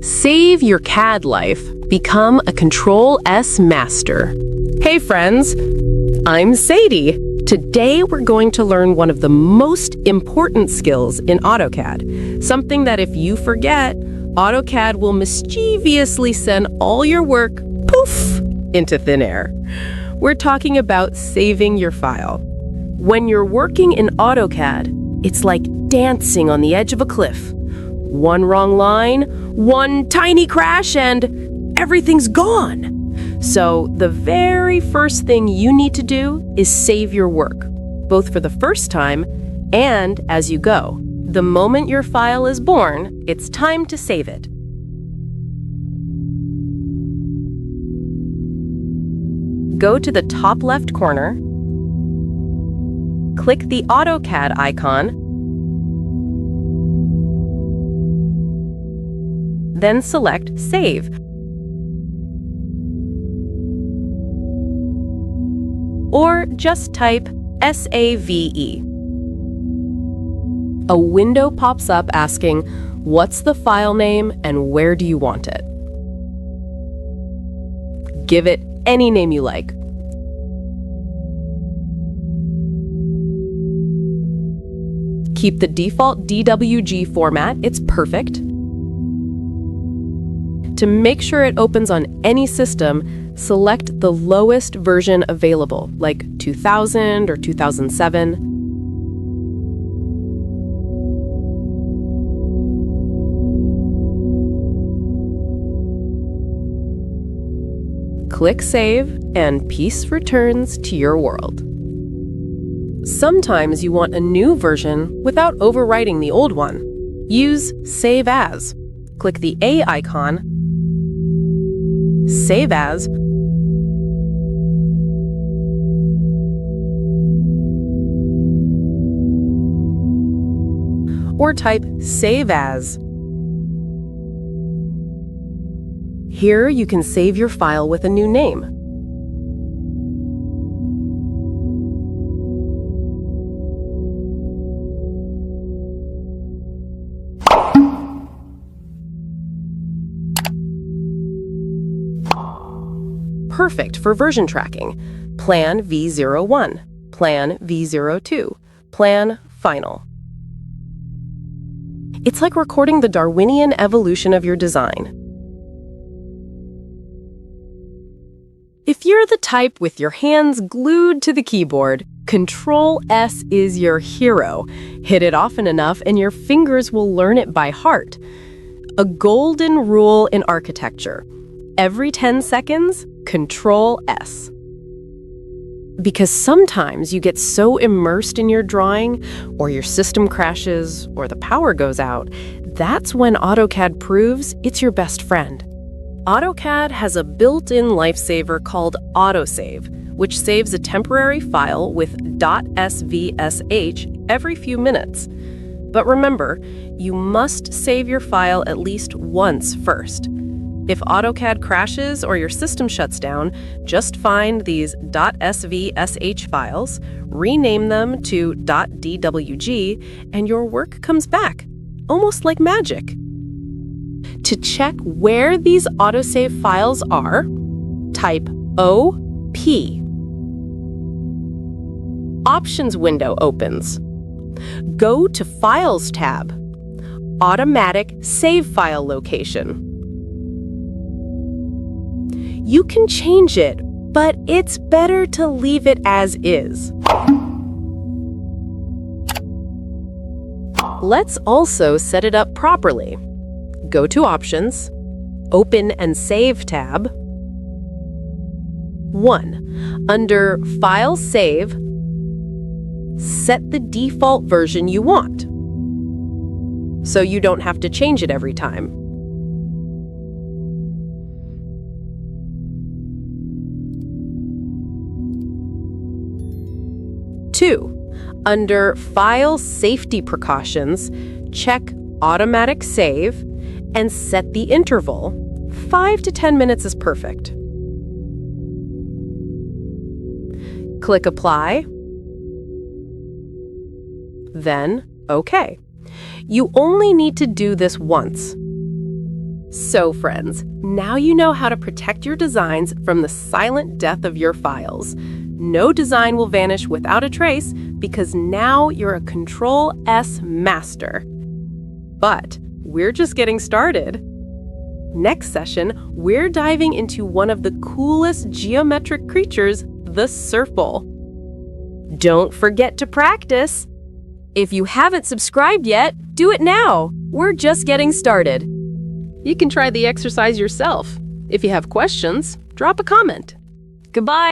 Save your CAD life. Become a Control+S master. Hey friends, I'm Sadie. Today we're going to learn one of the most important skills in AutoCAD. Something that if you forget, AutoCAD will mischievously send all your work, poof, into thin air. We're talking about saving your file. When you're working in AutoCAD, it's like dancing on the edge of a cliff. One wrong line, one tiny crash, and everything's gone. So the very first thing you need to do is save your work, both for the first time and as you go. The moment your file is born, it's time to save it. Go to the top left corner, click the AutoCAD icon, then select Save. Or just type SAVE. A window pops up asking, what's the file name and where do you want it? Give it any name you like. Keep the default DWG format, it's perfect. To make sure it opens on any system, select the lowest version available, like 2000 or 2007. Click Save, and peace returns to your world. Sometimes you want a new version without overwriting the old one. Use Save As. Click the A icon, Save As, or type Save As. Here you can save your file with a new name. Perfect for version tracking. Plan V01, Plan V02, Plan Final. It's like recording the Darwinian evolution of your design. If you're the type with your hands glued to the keyboard, Control+S is your hero. Hit it often enough and your fingers will learn it by heart. A golden rule in architecture. Every 10 seconds, Control+S. Because sometimes you get so immersed in your drawing, or your system crashes, or the power goes out, that's when AutoCAD proves it's your best friend. AutoCAD has a built-in lifesaver called Autosave, which saves a temporary file with .svsh every few minutes. But remember, you must save your file at least once first. If AutoCAD crashes or your system shuts down, just find these .svsh files, rename them to .dwg, and your work comes back, almost like magic. To check where these autosave files are, type OP. Options window opens. Go to Files tab, Automatic Save File Location. You can change it, but it's better to leave it as is. Let's also set it up properly. Go to Options, Open and Save tab. 1. Under File Save, set the default version you want, so you don't have to change it every time. 2. Under File Safety Precautions, check Automatic Save and set the interval. 5 to 10 minutes is perfect. Click Apply, then OK. You only need to do this once. So, friends, now you know how to protect your designs from the silent death of your files. No design will vanish without a trace because now you're a Control-S master. But we're just getting started. Next session, we're diving into one of the coolest geometric creatures, the serpal. Don't forget to practice. If you haven't subscribed yet, do it now. We're just getting started. You can try the exercise yourself. If you have questions, drop a comment. Goodbye.